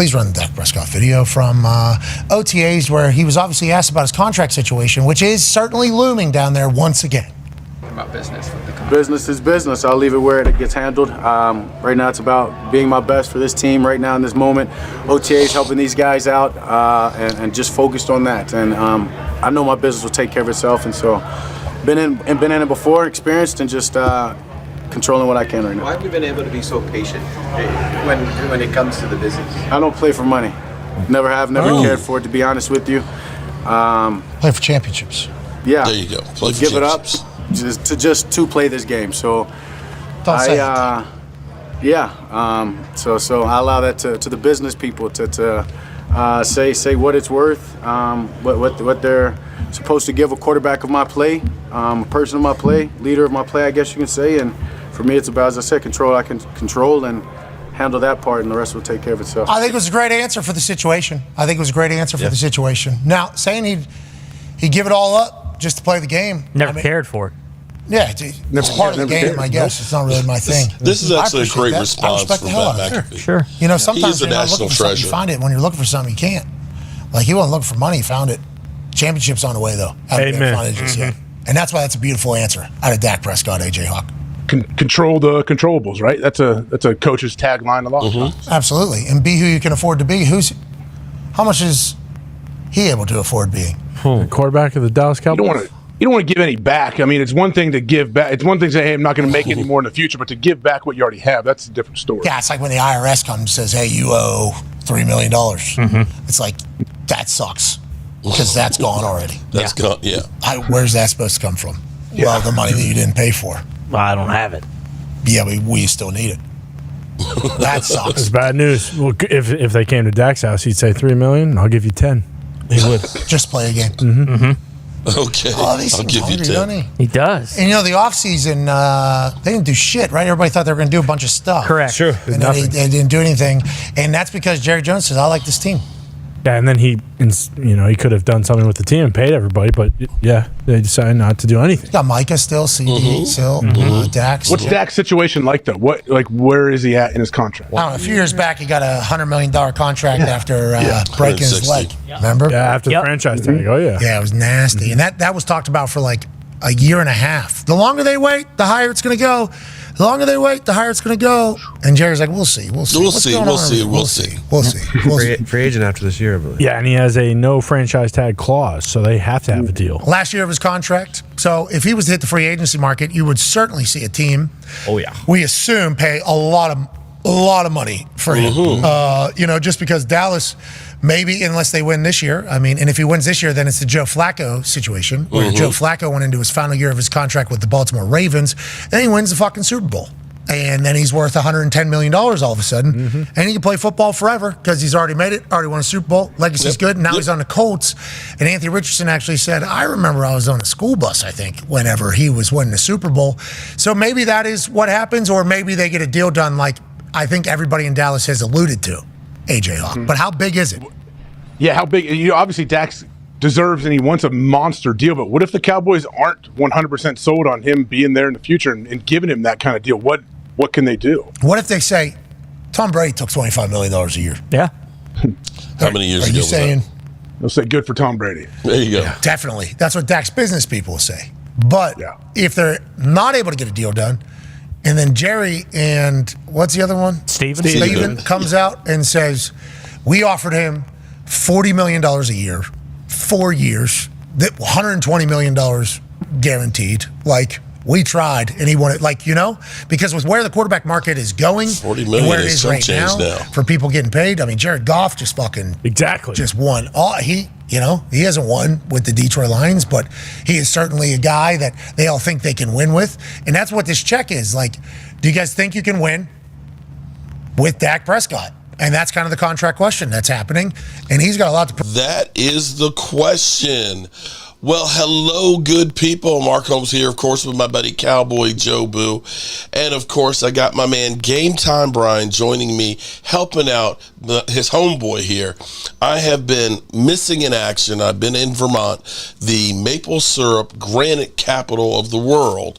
please run the Dak Prescott video from OTAs where he was obviously asked about his contract situation, which is certainly looming down there once again. About business. Business is business. I'll leave it where it gets handled. Right now it's about being my best for this team right now in this moment. OTAs helping these guys out and just focused on that. And I know my business will take care of itself. And so been in it before, experienced, and just controlling what I can right now. Why have you been able to be so patient when it comes to the business? I don't play for money. Never have, never cared for it, to be honest with you. Play for championships. Yeah. There you go. Play for give it up championships. just to play this game. So Don't say it. So I allow that to the business people to say what it's worth, what they're supposed to give a quarterback of my play, a person of my play, leader of my play, I guess you can say. And for me, it's about, as I said, control. I can control and handle that part, and the rest will take care of itself. I think it was a great answer for the situation. Now, saying he'd give it all up just to play the game. Never cared for it. Yeah, it's part of the game, I guess. It's not really my thing. This is actually a great that. response from Pat McAfee. Sure. You know, sometimes He is a when you're national looking for something, treasure. you find it. When you're looking for something, you can't. Like, he wasn't looking for money. He found it. Championship's on the way, though. Haven't been found it just yet. And that's why that's a beautiful answer out of Dak Prescott, A.J. Hawk. Control the controllables, right? That's a coach's tagline a lot of times. Absolutely. And be who you can afford to be. How much is he able to afford being? The quarterback of the Dallas Cowboys. You don't want to give any back. I mean, it's one thing to give back. It's one thing to say, hey, I'm not going to make any more in the future, but to give back what you already have, that's a different story. Yeah, it's like when the IRS comes and says, hey, you owe $3 million. It's like, that sucks because that's gone already. That's gone, yeah. Where's that supposed to come from? Yeah. Well, the money that you didn't pay for. Well, I don't have it. Yeah, we still need it. That sucks. It's bad news. Well, if they came to Dak's house, he'd say $3 million. I'll give you 10. He would just play a game. Okay. Oh, he I'll seems give you hungry, 10. doesn't he? He does. And you know, the offseason, they didn't do shit, right? Everybody thought they were going to do a bunch of stuff. Correct. Sure. And then they didn't do anything. And that's because Jerry Jones says, I like this team. Yeah, and then he could have done something with the team and paid everybody, but yeah, they decided not to do anything. Got Micah still, CD still, Dak. What's Dak's situation like, though? Where is he at in his contract? I don't know, a few years back, he got a $100 million contract after breaking his 160. leg. Remember? Yeah, after the franchise tag. Oh, yeah. Yeah, it was nasty. And that was talked about for like a year and a half. The longer they wait, the higher it's going to go. The longer they wait, the higher it's going to go. And Jerry's like, we'll see. We'll see. Free agent after this year, I believe. Yeah, and he has a no franchise tag clause, so they have to have a deal. Last year of his contract. So if he was to hit the free agency market, you would certainly see a team. Oh, yeah. We assume pay a lot of money for him. Just because Dallas, maybe unless they win this year. I mean, and if he wins this year, then it's the Joe Flacco situation where Joe Flacco went into his final year of his contract with the Baltimore Ravens. Then he wins the fucking Super Bowl. And then he's worth $110 million all of a sudden. And he can play football forever because he's already made it, already won a Super Bowl. Legacy's good. And now he's on the Colts. And Anthony Richardson actually said, I remember I was on a school bus, I think, whenever he was winning the Super Bowl. So maybe that is what happens, or maybe they get a deal done like I think everybody in Dallas has alluded to, A.J. Hawk. But how big is it? Yeah, how big? Obviously, Dax deserves and he wants a monster deal, but what if the Cowboys aren't 100% sold on him being there in the future and giving him that kind of deal? What can they do? What if they say, Tom Brady took $25 million a year? Yeah. How many years ago? Are you saying? They'll say good for Tom Brady. There you go. Yeah, definitely. That's what Dak's business people will say. But if they're not able to get a deal done, and then Jerry and what's the other one? Steven comes out and says, we offered him $40 million a year, 4 years, $120 million guaranteed. Like, we tried, and he wanted, because with where the quarterback market is going, $40 and million where it is is some right change now for people getting paid. I mean, Jared Goff just fucking just won. He hasn't won with the Detroit Lions, but he is certainly a guy that they all think they can win with, and that's what this check is. Like, do you guys think you can win with Dak Prescott? And that's kind of the contract question that's happening, and he's got a lot to. That is the question. Well, hello, good people. Mark Holmes here, of course, with my buddy Cowboy Joe Boo. And, of course, I got my man Game Time Brian joining me, helping out his homeboy here. I have been missing in action. I've been in Vermont, the maple syrup granite capital of the world,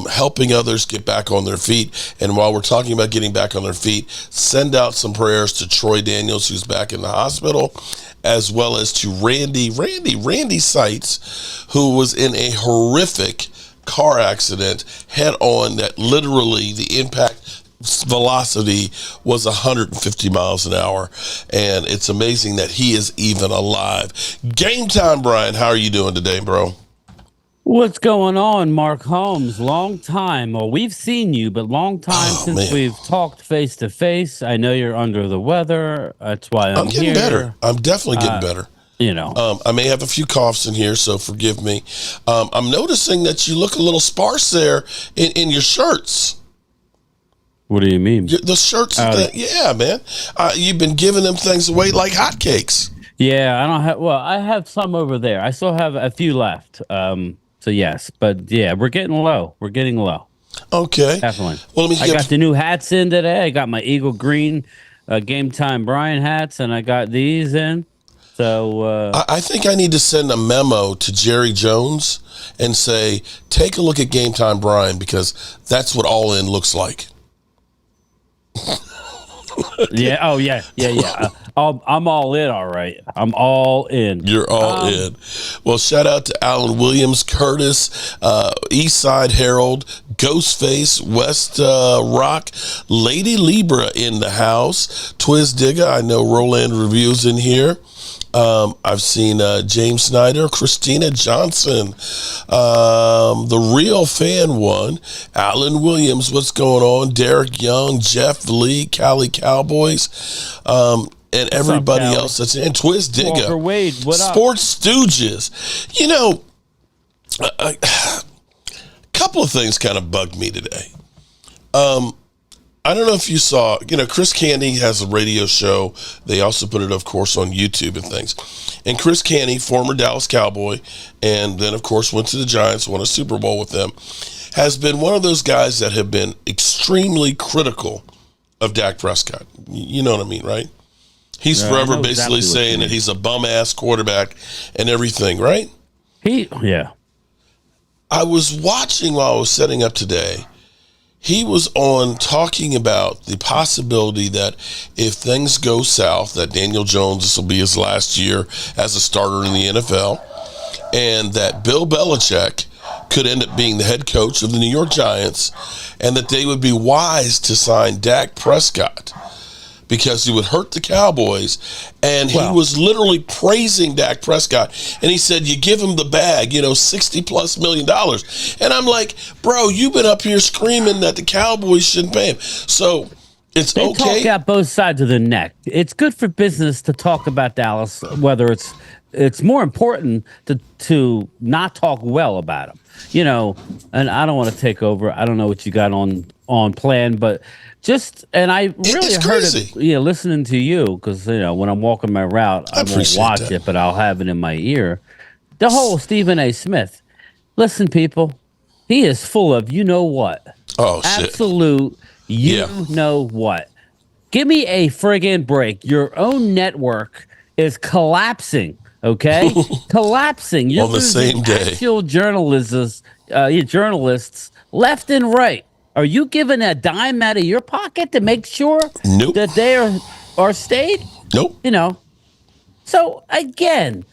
helping others get back on their feet. And while we're talking about getting back on their feet, send out some prayers to Troy Daniels, who's back in the hospital, as well as to Randy Seitz, who was in a horrific car accident head on that literally the impact velocity was 150 miles an hour. And it's amazing that he is even alive. Game time, Brian. How are you doing today, bro? What's going on, Mark Holmes? Long time. Well, we've seen you, but long time since we've talked face to face. I know you're under the weather. That's why I'm getting here. better. I'm definitely getting better. You know, I may have a few coughs in here, so forgive me. I'm noticing that you look a little sparse there in your shirts. What do you mean? The shirts, yeah, man. You've been giving them things away like hotcakes. Yeah, I don't have. Well, I have some over there. I still have a few left. So yes, but yeah, we're getting low. We're getting low. Okay, Definitely. Well, I got the new hats in today. I got my Eagle Green Game Time Brian hats, and I got these in. So I think I need to send a memo to Jerry Jones and say, take a look at Game Time Brian, because that's what All In looks like. Yeah. Oh, yeah. I'm all in. All right. I'm all in. You're all in. Well, shout out to Alan Williams, Curtis, East Side Herald, Ghostface, West Rock, Lady Libra in the house, Twiz Digga. I know Roland Review's in here. I've seen James Snyder, Christina Johnson, the real fan one, Alan Williams, what's going on, Derek Young, Jeff Lee, Cali Cowboys, and everybody else that's in, Twiz Digga, Walker Wade, what up? Sports Stooges. You know, a couple of things kind of bugged me today. I don't know if you saw, Chris Canty has a radio show. They also put it, of course, on YouTube and things. And Chris Canty, former Dallas Cowboy, and then, of course, went to the Giants, won a Super Bowl with them, has been one of those guys that have been extremely critical of Dak Prescott. You know what I mean, right? He's forever basically saying that he's a bum-ass quarterback and everything, right? Yeah. I was watching while I was setting up today. He was on talking about the possibility that if things go south, that Daniel Jones, this will be his last year as a starter in the NFL, and that Bill Belichick could end up being the head coach of the New York Giants, and that they would be wise to sign Dak Prescott because he would hurt the Cowboys. And he was literally praising Dak Prescott. And he said, you give him the bag, $60+ million. And I'm like, bro, you've been up here screaming that the Cowboys shouldn't pay him. So it's they okay. Talk out both sides of the neck. It's good for business to talk about Dallas, whether it's more important to not talk well about him. And I don't want to take over. I don't know what you got on plan, but and I really heard it, listening to you, because, when I'm walking my route, I won't watch it, but I'll have it in my ear. The whole Stephen A. Smith. Listen, people, he is full of what? Oh, shit. Absolute know what. Give me a friggin' break. Your own network is collapsing, okay? Collapsing. You're on the same day. Actual journalists left and right. Are you giving a dime out of your pocket to make sure that they are stayed? Nope. So again,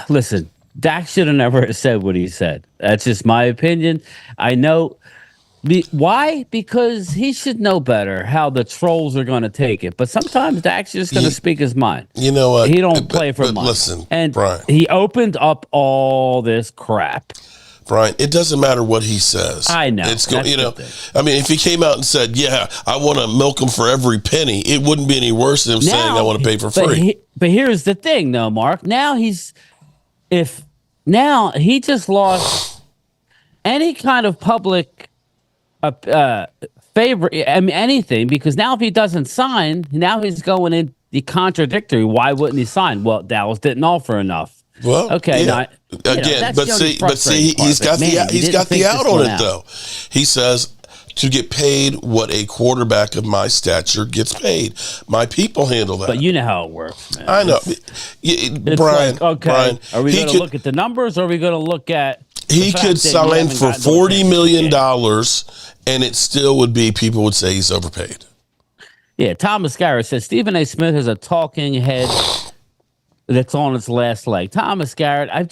listen, Dak should have never said what he said. That's just my opinion. I know. Why? Because he should know better how the trolls are going to take it. But sometimes Dak's just going to speak his mind. You know what? He don't play for money. Listen, and Brian, he opened up all this crap. Brian, it doesn't matter what he says. I know. It's I mean, if he came out and said, "Yeah, I want to milk him for every penny," it wouldn't be any worse than him saying, "I want to pay for free." But here's the thing, though, Mark. Now he just lost any kind of public favor. I mean, anything, because now if he doesn't sign, now he's going in the contradictory. Why wouldn't he sign? Well, Dallas didn't offer enough. Well, okay, yeah. Again, that's but the only see, frustrating part, he's got man, he's didn't got think the this out on one it out. though. He says to get paid what a quarterback of my stature gets paid. My people handle that. But you know how it works, man. I know, It's Brian. like, okay, Brian, are we he going to could- look at the numbers, or are we going to look at He the fact could that you sign haven't for gotten to a $40 million, championship and it still would be people would say he's overpaid. game? Yeah, Thomas Garrett says Stephen A. Smith is a talking head that's on its last leg. Thomas Garrett, I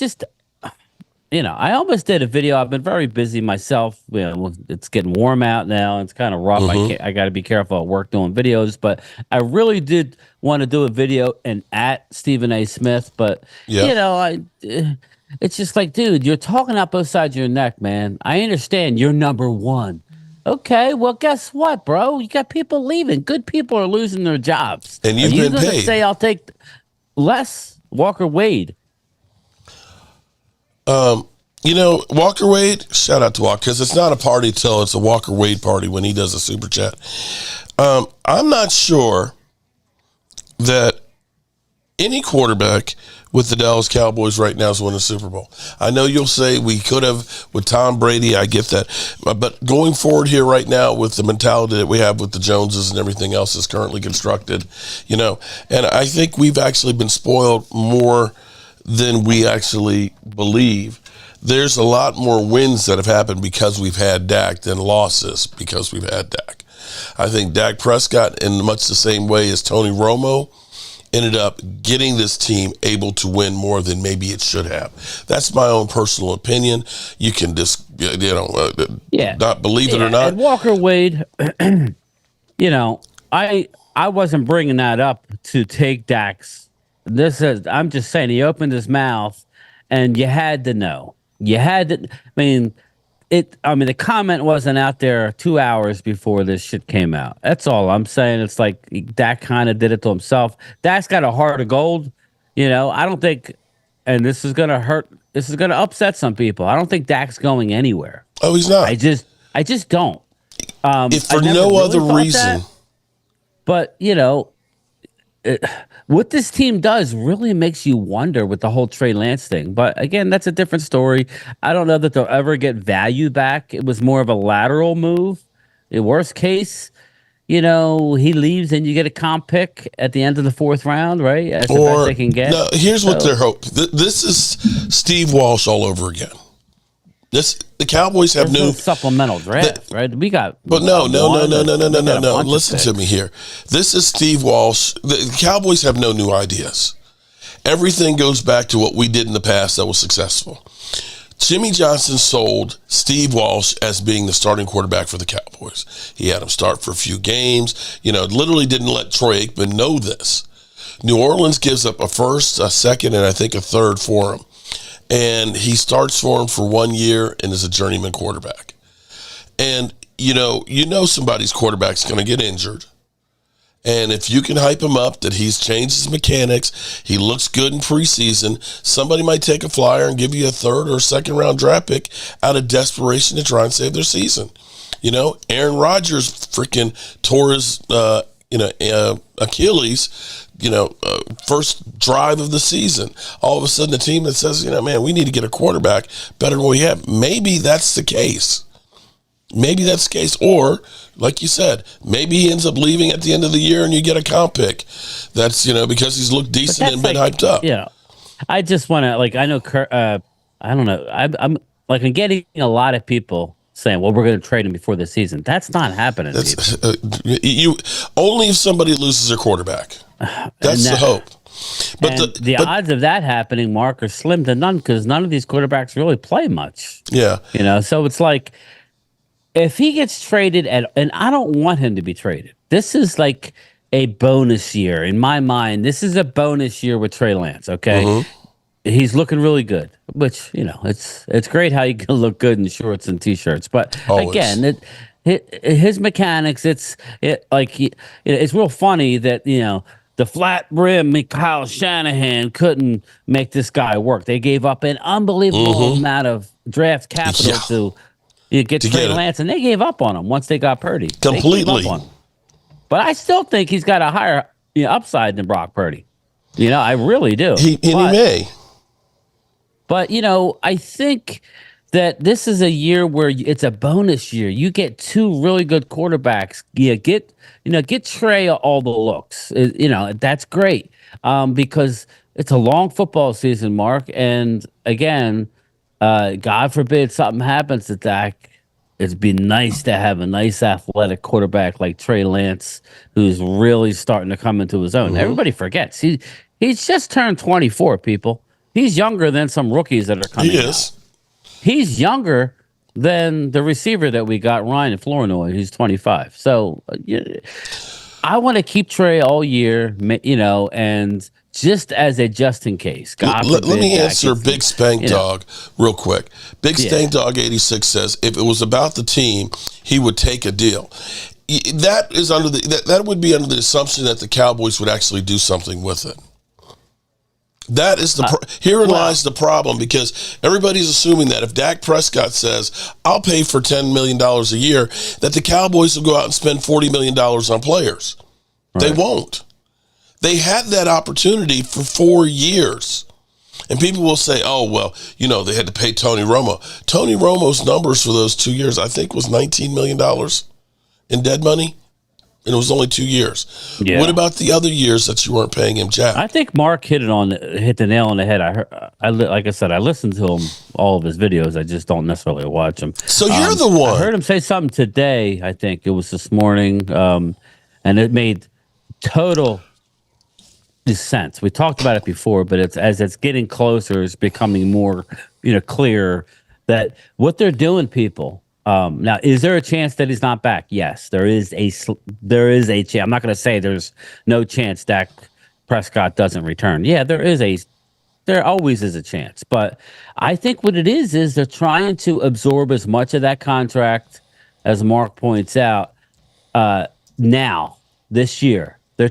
almost did a video. I've been very busy myself. It's getting warm out now. And it's kind of rough. I got to be careful at work doing videos, but I really did want to do a video and at Stephen A. Smith. But it's just like, dude, you're talking out both sides of your neck, man. I understand you're number one. Okay, well, guess what, bro? You got people leaving. Good people are losing their jobs. And you've been gonna paid. Say I'll take less. Walker Wade. Walker Wade, shout out to Walker, because it's not a party till it's a Walker Wade party when he does a super chat. I'm not sure that any quarterback with the Dallas Cowboys right now is winning a Super Bowl. I know you'll say we could have with Tom Brady. I get that. But going forward here right now with the mentality that we have with the Joneses and everything else is currently constructed, and I think we've actually been spoiled more than we actually believe. There's a lot more wins that have happened because we've had Dak than losses because we've had Dak. I think Dak Prescott, in much the same way as Tony Romo, ended up getting this team able to win more than maybe it should have. That's my own personal opinion. You can just, not believe it or not. And Walker Wade, I wasn't bringing that up to take Dak's. I'm just saying he opened his mouth, and you had to know. You had to. The comment wasn't out there 2 hours before this shit came out. That's all I'm saying. It's like Dak kind of did it to himself. Dak's got a heart of gold. I don't think, and this is going to hurt. This is going to upset some people. I don't think Dak's going anywhere. Oh, he's not. I just don't. If for no other reason. But, what this team does really makes you wonder with the whole Trey Lance thing. But again, that's a different story. I don't know that they'll ever get value back. It was more of a lateral move. In worst case, he leaves and you get a comp pick at the end of the fourth round, right? That's the best they can get. No, here's what they're hoping. This is Steve Walsh all over again. The Cowboys have new supplemental draft, right? We got, but no. Listen to me here. This is Steve Walsh. The Cowboys have no new ideas. Everything goes back to what we did in the past that was successful. Jimmy Johnson sold Steve Walsh as being the starting quarterback for the Cowboys. He had him start for a few games. Literally didn't let Troy Aikman know this. New Orleans gives up a first, a second, and I think a third for him. And he starts for him for 1 year and is a journeyman quarterback. And, somebody's quarterback's going to get injured. And if you can hype him up that he's changed his mechanics, he looks good in preseason, somebody might take a flyer and give you a third or second round draft pick out of desperation to try and save their season. Aaron Rodgers freaking tore his, Achilles, first drive of the season. All of a sudden, the team that says, man, we need to get a quarterback better than what we have. Maybe that's the case. Or, like you said, maybe he ends up leaving at the end of the year and you get a comp pick. That's, because he's looked decent and been hyped up. Yeah. I just want to, I know, I don't know. I'm getting a lot of people saying, well, we're going to trade him before the season. That's not happening. Only if somebody loses their quarterback. That's the hope. But the odds of that happening, Mark, are slim to none because none of these quarterbacks really play much. Yeah. So it's like if he gets traded and I don't want him to be traded. This is like a bonus year in my mind. This is a bonus year with Trey Lance. Okay. Mm-hmm. He's looking really good, which, it's great how you can look good in shorts and T-shirts. But always. Again, his mechanics, it's real funny that, the flat brim Kyle Shanahan couldn't make this guy work. They gave up an unbelievable amount of draft capital to get Trey Lance, and they gave up on him once they got Purdy. Completely. But I still think he's got a higher upside than Brock Purdy. I really do. He may. But I think that this is a year where it's a bonus year. You get two really good quarterbacks. Get Trey all the looks. That's great because it's a long football season, Mark. And again, God forbid something happens to Dak. It'd be nice to have a nice athletic quarterback like Trey Lance, who's really starting to come into his own. Everybody forgets he's just turned 24. People, he's younger than some rookies that are coming. He is. Out. He's younger than the receiver that we got, Ryan Flournoy, who's 25. So I want to keep Trey all year, and just as a just in case. Let me answer Big Spank Dog real quick. Big Spank Dog 86 says if it was about the team, he would take a deal. That is that would be under the assumption that the Cowboys would actually do something with it. That is herein lies the problem, because everybody's assuming that if Dak Prescott says, I'll pay for $10 million a year, that the Cowboys will go out and spend $40 million on players. Right. They won't. They had that opportunity for 4 years. And people will say, oh, well, they had to pay Tony Romo. Tony Romo's numbers for those 2 years, I think, was $19 million in dead money. And it was only 2 years. Yeah. What about the other years that you weren't paying him jack? I think Mark hit the nail on the head. Like I said, I listened to him, all of his videos. I just don't necessarily watch them. So you're the one. I heard him say something today. I think it was this morning, and it made total sense. We talked about it before, but as it's getting closer, it's becoming more clear that what they're doing, people. Now, is there a chance that he's not back? Yes, there is a chance. I'm not going to say there's no chance Dak Prescott doesn't return. Yeah, there always is a chance. But I think what it is they're trying to absorb as much of that contract, as Mark points out, now, this year. They're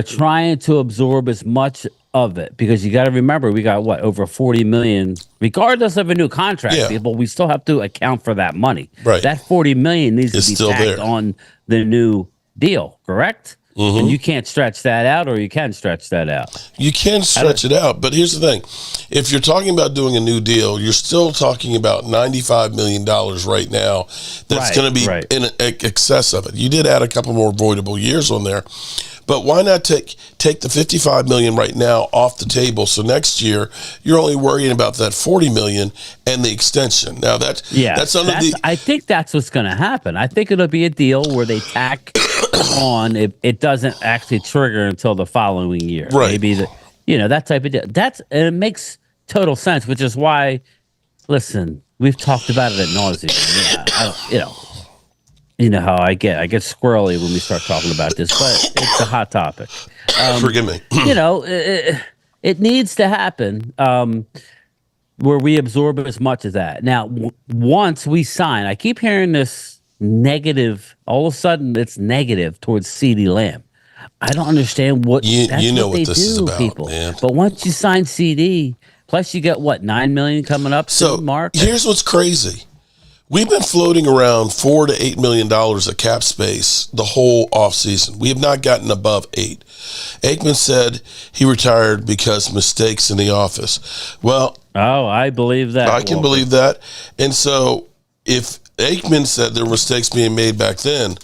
trying to absorb as much of it, because you got to remember, we got over $40 million, regardless of a new contract. Yeah. People, we still have to account for that money. Right. That $40 million needs to be tacked on the new deal, correct? Mm-hmm. And you can't stretch that out, or you can stretch that out. You can stretch it out, but here's the thing: if you're talking about doing a new deal, you're still talking about $95 million right now. That's going to be in excess of it. You did add a couple more voidable years on there. But why not take the $55 million right now off the table? So next year you're only worrying about that $40 million and the extension. Now I think that's what's going to happen. I think it'll be a deal where they tack on. It doesn't actually trigger until the following year. Right. Maybe that type of deal. It makes total sense, which is why. Listen, we've talked about it at nauseam. You know how I get squirrely when we start talking about this, but it's a hot topic. Forgive me. It needs to happen where we absorb as much of that. Now, once we sign, I keep hearing this negative. All of a sudden, it's negative towards CeeDee Lamb. I don't understand what you know what this is about, people. Man. But once you sign CD, plus you get $9 million coming up. So, Mark. Here's what's crazy. We've been floating around $4 to $8 million of cap space the whole offseason. We have not gotten above 8. Aikman said he retired because mistakes in the office. Well, I believe that. I can believe that. And so if Aikman said there were mistakes being made back then,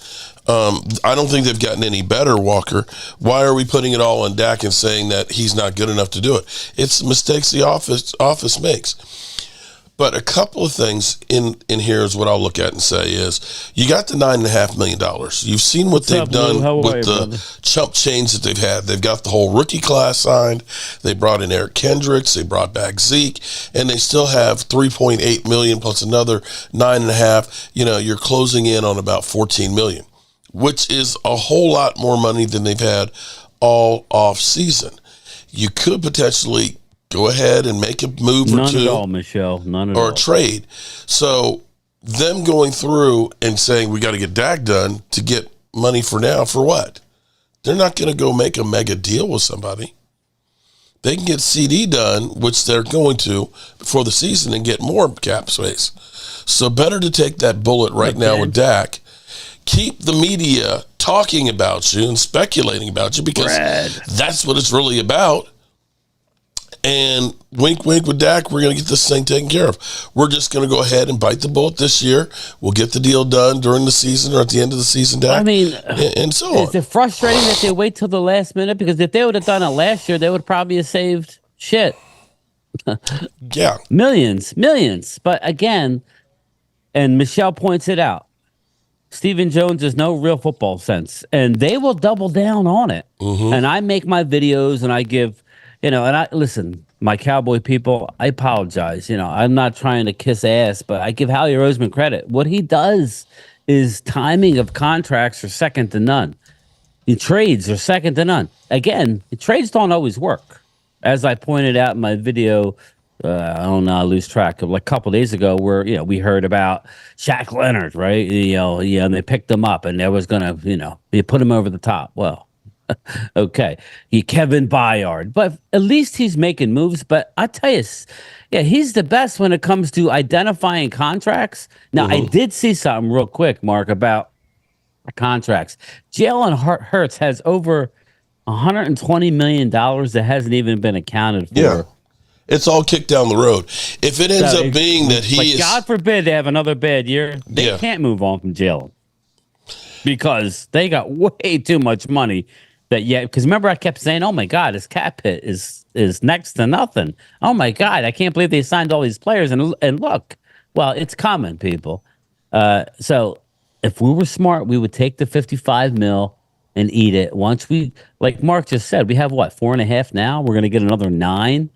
I don't think they've gotten any better, Walker. Why are we putting it all on Dak and saying that he's not good enough to do it? It's mistakes the office makes. But a couple of things in here is what I'll look at and say is you got the $9.5 million. You've seen what they've done with the chump change that they've had. They've got the whole rookie class signed. They brought in Eric Kendricks. They brought back Zeke, and they still have $3.8 million plus another $9.5. You're closing in on about $14 million, which is a whole lot more money than they've had all off season. You could potentially go ahead and make a move or two. None at all, Michelle. None at all. Or a trade. So them going through and saying we got to get Dak done to get money for now, for what? They're not going to go make a mega deal with somebody. They can get CD done, which they're going to before the season, and get more cap space. So better to take that bullet right now with Dak. Keep the media talking about you and speculating about you, because that's what it's really about. And wink, wink with Dak, we're going to get this thing taken care of. We're just going to go ahead and bite the bullet this year. We'll get the deal done during the season or at the end of the season, Dak. I mean, and so on. Is it frustrating that they wait till the last minute? Because if they would have done it last year, they would probably have saved shit. Yeah. Millions. But again, and Michelle points it out, Stephen Jones has no real football sense, and they will double down on it. And I make my videos and I give, and I listen, my Cowboy people, I apologize. I'm not trying to kiss ass, but I give Howie Roseman credit. What he does is timing of contracts are second to none. The trades are second to none. Again, the trades don't always work. As I pointed out in my video, I don't know, I lose track of, like a couple days ago, where we heard about Shaq Leonard, right? And they picked him up, and there was gonna, you put him over the top. Well, okay, Kevin Byard, but at least he's making moves. But I tell you, he's the best when it comes to identifying contracts. Now, I did see something real quick, Mark, about contracts. Jalen Hurts has over $120 million that hasn't even been accounted for. Yeah. It's all kicked down the road. If it ends up being that he is, God forbid they have another bad year, they can't move on from Jalen because they got way too much money. Because remember, I kept saying, "Oh my God, his cap hit is next to nothing." Oh my God, I can't believe they signed all these players. And look, well, it's coming, people. So if we were smart, we would take the 55 mil and eat it. Once we, like Mark just said, we have what, 4.5 now. We're going to get another 9.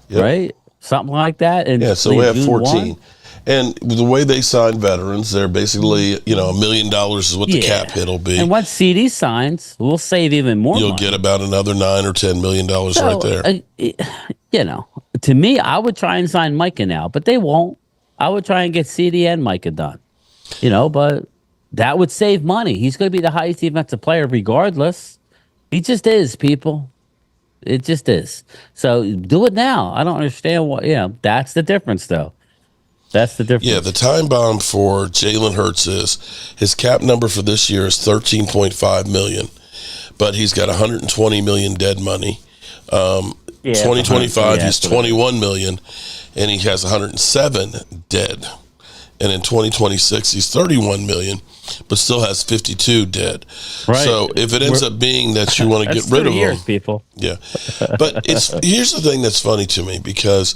Yep. Right? Something like that. And so we have June 14. 1? And the way they sign veterans, they're basically, $1 million is what the cap hit will be. And once CD signs, we'll save even more You'll money. get about another $9 or $10 million right there. To me, I would try and sign Micah now, but they won't. I would try and get CD and Micah done. But that would save money. He's going to be the highest defensive player regardless. He just is, people. It just is. So do it now. I don't understand what. That's the difference, though. That's the difference. Yeah, the time bomb for Jalen Hurts is his cap number for this year is $13.5 million, but he's got $120 million dead money. 2025, he's $21 million, and he has 107 dead. And in 2026, he's $31 million, but still has 52 dead. Right. So if it ends up being that you want to get rid of him, people. Yeah. But here's the thing that's funny to me because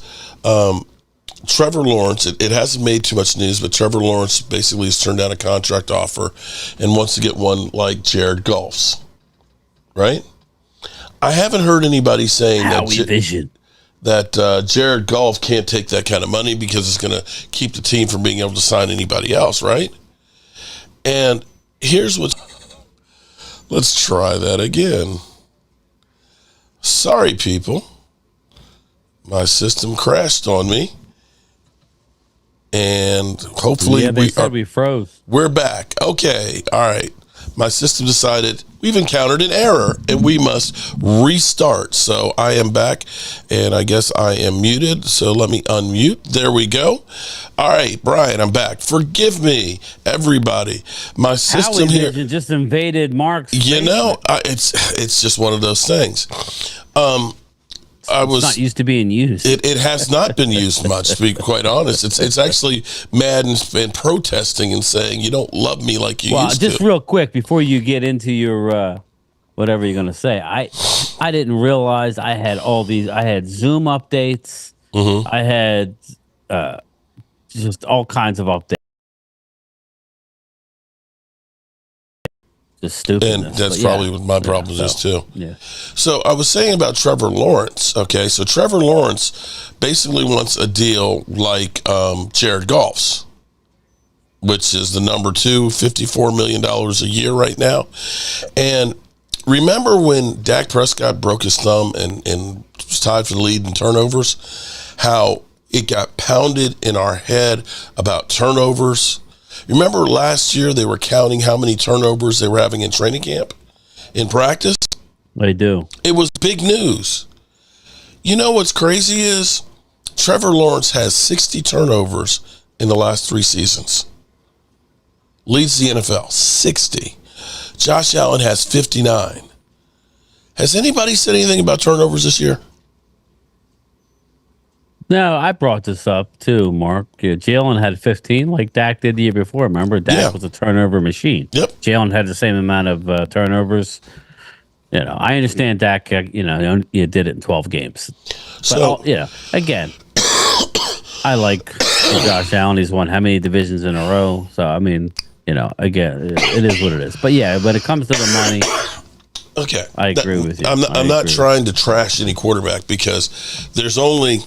Trevor Lawrence, it hasn't made too much news, but Trevor Lawrence basically has turned down a contract offer and wants to get one like Jared Goff's. Right? I haven't heard anybody saying that Jared Goff can't take that kind of money because it's going to keep the team from being able to sign anybody else, right? And here's what... Let's try that again. Sorry, people. My system crashed on me. And hopefully we froze. We're back. Okay. All right. My system decided we've encountered an error and we must restart. So I am back and I guess I am muted. So let me unmute. There we go. All right, Brian, I'm back. Forgive me, everybody. My system here just invaded Mark's. It's just one of those things. It's not used to being used. It has not been used much, to be quite honest. It's actually mad and protesting and saying you don't love me like you used to. Just real quick before you get into your whatever you're gonna say, I didn't realize I had all these. I had Zoom updates. I had just all kinds of updates. Stupid. And that's probably what my problem is too. Yeah. So I was saying about Trevor Lawrence. Okay, so Trevor Lawrence basically wants a deal like Jared Goff's, which is the number 2, $54 million a year right now. And remember when Dak Prescott broke his thumb and was tied for the lead in turnovers, how it got pounded in our head about turnovers. Remember last year they were counting how many turnovers they were having in training camp, in practice? They do. It was big news. You know what's crazy is Trevor Lawrence has 60 turnovers in the last 3 seasons. Leads the NFL, 60. Josh Allen has 59. Has anybody said anything about turnovers this year? No, I brought this up too, Mark. Yeah, Jalen had 15 like Dak did the year before. Remember, Dak was a turnover machine. Yep. Jalen had the same amount of turnovers. I understand Dak, you did it in 12 games. But, So, again, I like Josh Allen. He's won how many divisions in a row? So, I mean, again, it is what it is. But, yeah, when it comes to the money, okay, I agree with you. I'm not trying to trash any quarterback because there's only,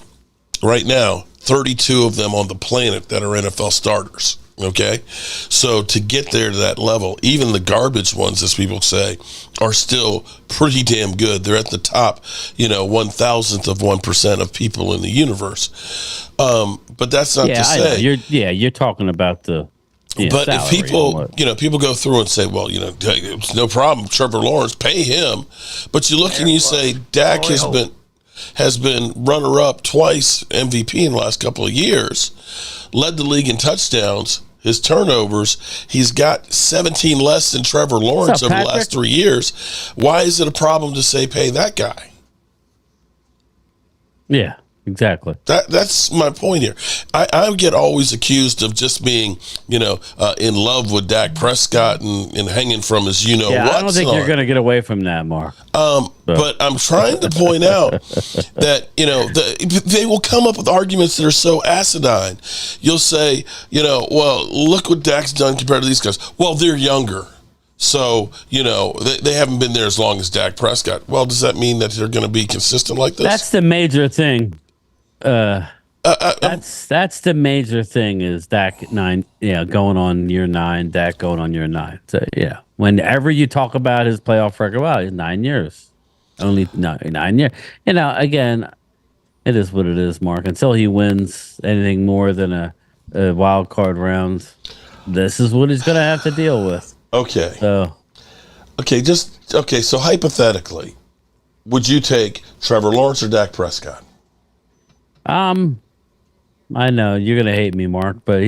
right now, 32 of them on the planet that are NFL starters. Okay, so to get there to that level, even the garbage ones, as people say, are still pretty damn good. They're at the top, 1,000th of 1% of people in the universe. But that's not to say. You're talking about the. But if people, people go through and say, well, it's no problem, Trevor Lawrence, pay him. But you look and you say, Dak has been runner-up twice, MVP in the last couple of years, led the league in touchdowns. His turnovers, he's got 17 less than Trevor Lawrence over the last 3 years. Why is it a problem to say pay that guy? Yeah, exactly. That's my point here. I get always accused of just being, in love with Dak Prescott and hanging from his what. I don't think you're going to get away from that, Mark. But I'm trying to point out that, they will come up with arguments that are so asinine. You'll say, well, look what Dak's done compared to these guys. Well, they're younger. So, they haven't been there as long as Dak Prescott. Well, does that mean that they're going to be consistent like this? That's the major thing. That's the major thing is Dak going on year 9, Dak going on year 9. So, whenever you talk about his playoff record, well, it's 9 years. Only 9 years. Again, it is what it is, Mark. Until he wins anything more than a wild card round, this is what he's going to have to deal with. Okay. So hypothetically, would you take Trevor Lawrence or Dak Prescott? I know you're gonna hate me, Mark, but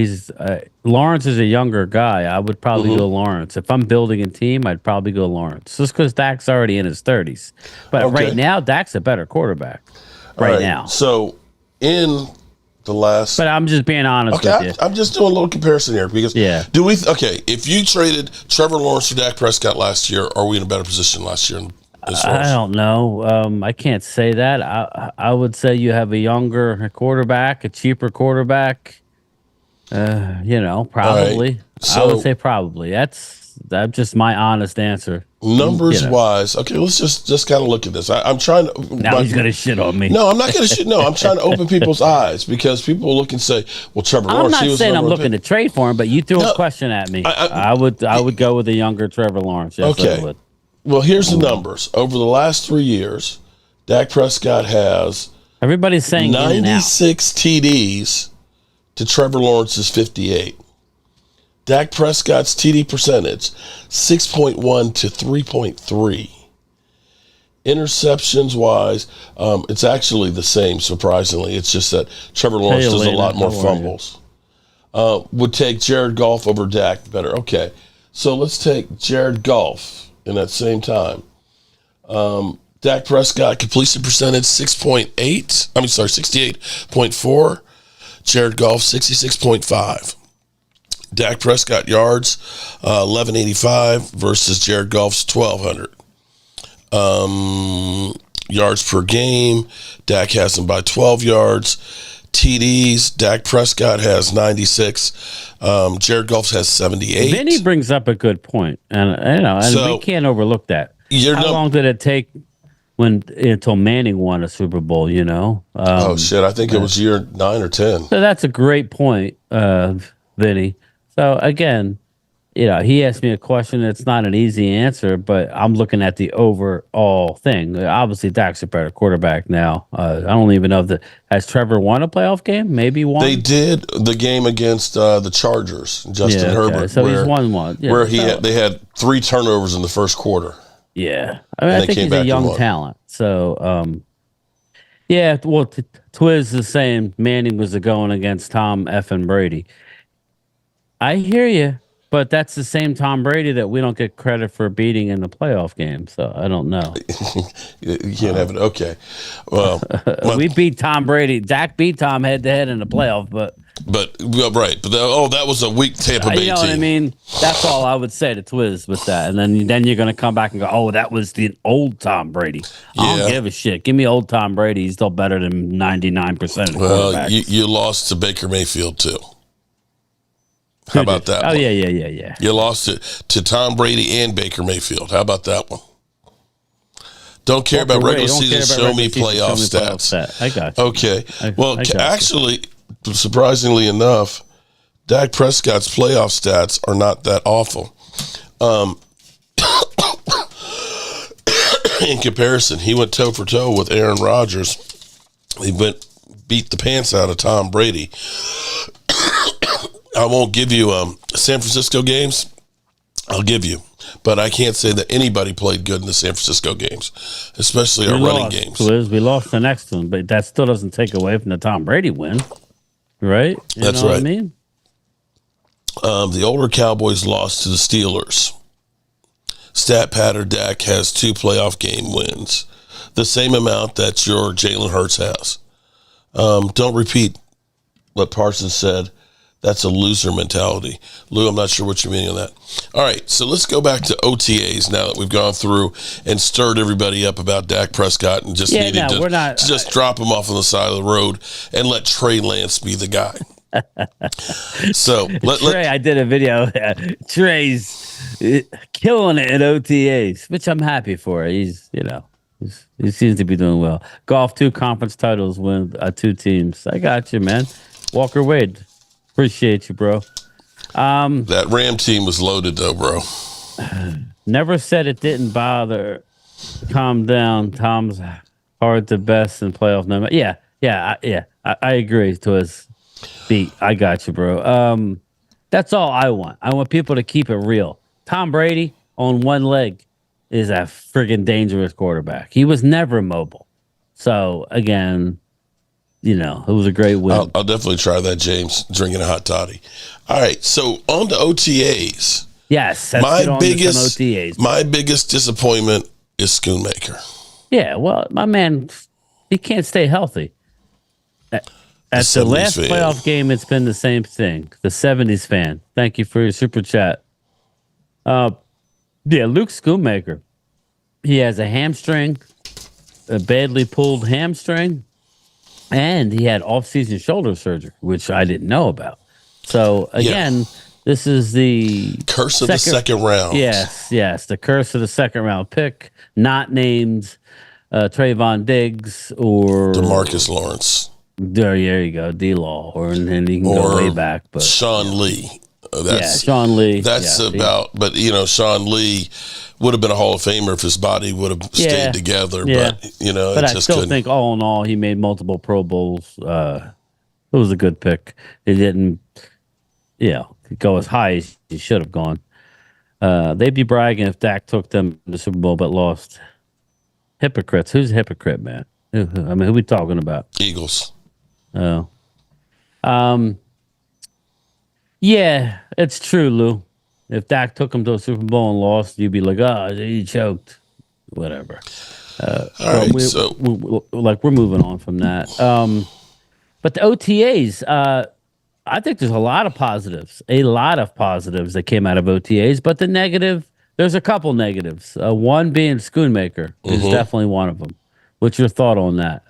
Lawrence is a younger guy. I would probably go Lawrence. If I'm building a team, I'd probably go Lawrence. Just because Dak's already in his 30s. But right now, Dak's a better quarterback. Right now. So in the last, but I'm just being honest with you. I'm just doing a little comparison here because if you traded Trevor Lawrence for Dak Prescott last year, are we in a better position last year? I don't know. I can't say that. I would say you have a younger quarterback, a cheaper quarterback. Probably. Right. So, I would say probably. That's just my honest answer. Numbers wise, okay. Let's just kind of look at this. I'm trying to. Now he's gonna shit on me. No, I'm not gonna shit. No, I'm trying to open people's eyes because people will look and say, "Well, Trevor Lawrence." I'm not saying I'm looking to trade for him, but you threw a question at me. I would go with a younger Trevor Lawrence. Yes, okay. I would. Well, here's the numbers. Over the last 3 years, Dak Prescott has everybody's saying 96 TDs to Trevor Lawrence's 58. Dak Prescott's TD percentage, 6.1 to 3.3. Interceptions wise, it's actually the same, surprisingly. It's just that Trevor Lawrence does a lot more fumbles. Would take Jared Goff over Dak better. Okay, so let's take Jared Goff in that same time. Dak Prescott completion percentage 68.4. Jared Goff 66.5. Dak Prescott yards 1185 versus Jared Goff's 1200. Yards per game, Dak has them by 12 yards. TDs, Dak Prescott has 96. Jared Goff has 78. Vinny brings up a good point, and we can't overlook that. How long did it take until Manning won a Super Bowl? Oh shit! I think it was year 9 or 10. So that's a great point, Vinny. So again, he asked me a question that's not an easy answer, but I'm looking at the overall thing. Obviously, Dak's a better quarterback now. I don't even know has Trevor won a playoff game? Maybe one. They did the game against the Chargers, Justin Herbert. So he's won one. Yeah, where they had 3 turnovers in the first quarter. Yeah, I think he's a young talent. So, well, Twiz is saying Manning was going against Tom F. and Brady. I hear you. But that's the same Tom Brady that we don't get credit for beating in the playoff game. So I don't know. You can't have it. Okay. Well, We beat Tom Brady. Dak beat Tom head to head in the playoff, but right. But that was a weak Tampa Bay team. you know what I mean? That's all I would say to Twiz with that. And then you're going to come back and go, oh, that was the old Tom Brady. I don't give a shit. Give me old Tom Brady. He's still better than 99% of the quarterbacks. You lost to Baker Mayfield too. How about that? Oh, one? Yeah. You lost it to Tom Brady and Baker Mayfield. How about that one? Don't care about regular season. Show me playoff stats. I got you. Okay. Actually, surprisingly enough, Dak Prescott's playoff stats are not that awful. In comparison, he went toe for toe with Aaron Rodgers. He beat the pants out of Tom Brady. I won't give you San Francisco games. I'll give you. But I can't say that anybody played good in the San Francisco games, especially our running games. We lost the next one, but that still doesn't take away from the Tom Brady win, right? That's right. What I mean? The older Cowboys lost to the Steelers. Stat pattern Dak has 2 playoff game wins, the same amount that your Jalen Hurts has. Don't repeat what Parsons said. That's a loser mentality. Lou, I'm not sure what you mean on that. All right, so let's go back to OTAs now that we've gone through and stirred everybody up about Dak Prescott and just needed to just drop him off on the side of the road and let Trey Lance be the guy. So Trey, I did a video. Trey's killing it at OTAs, which I'm happy for. He seems to be doing well. Golf 2 conference titles with 2 teams. I got you, man. Walker Wade. Appreciate you, bro. That Ram team was loaded, though, bro. Never said it didn't bother. Calm down. Tom's hard to best in playoff number. Yeah. I agree to his beat. I got you, bro. That's all I want. I want people to keep it real. Tom Brady on one leg is a friggin' dangerous quarterback. He was never mobile. So, again, it was a great win. I'll definitely try that, James, drinking a hot toddy. All right, so on to OTAs. Yes, my biggest disappointment is Schoonmaker. Yeah, well, my man, he can't stay healthy. At the last playoff game, it's been the same thing. The 70s fan. Thank you for your super chat. Luke Schoonmaker. He has a hamstring, a badly pulled hamstring. And he had off-season shoulder surgery, which I didn't know about. So, again, this is the curse of the second round. Yes, the curse of the second round pick, not named Trayvon Diggs or DeMarcus Lawrence. There you go, D-Law, and you can go way back. But Sean Lee. Sean Lee. But Sean Lee would have been a Hall of Famer if his body would have stayed together. Yeah. But I still think all in all, he made multiple Pro Bowls. It was a good pick. He didn't, go as high as he should have gone. They'd be bragging if Dak took them to the Super Bowl but lost. Hypocrites. Who's a hypocrite, man? Who are we talking about? Eagles. Oh. Yeah, it's true, Lou. If Dak took him to a Super Bowl and lost, you'd be like, he choked. Whatever. All right, we're moving on from that. But the OTAs, I think there's a lot of positives that came out of OTAs, but the negative, there's a couple negatives. One being Schoonmaker is definitely one of them. What's your thought on that?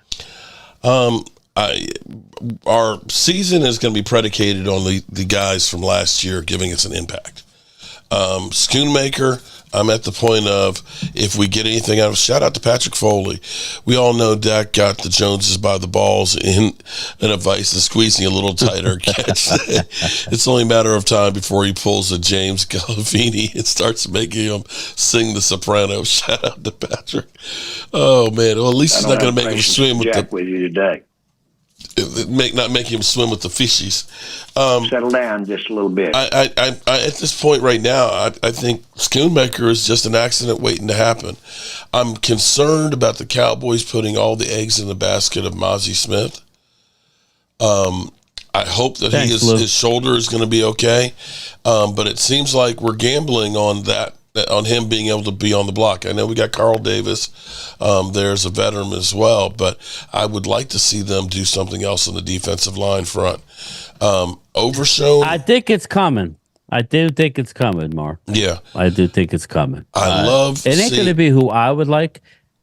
Our season is going to be predicated on the guys from last year giving us an impact. Schoonmaker, I'm at the point of, if we get anything out of, shout out to Patrick Foley. We all know Dak got the Joneses by the balls in a vice and squeezing a little tighter. It's only a matter of time before he pulls a James Gandolfini and starts making him sing the soprano. Shout out to Patrick. Oh, man. Well, at least he's not going to make him swim with Jack with you today. Not making him swim with the fishies. Settle down just a little bit. I at this point right now, I think Schoonmaker is just an accident waiting to happen. I'm concerned about the Cowboys putting all the eggs in the basket of Mozzie Smith. I hope that Thanks, Lou. his shoulder is going to be okay. But it seems like we're gambling on that, on him being able to be on the block. I know we got Carl Davis. There's a veteran as well, but I would like to see them do something else on the defensive line front. Overshown. I think it's coming. I do think it's coming, Mark. Yeah. I do think it's coming. I love it. Ain't going to be who I would like.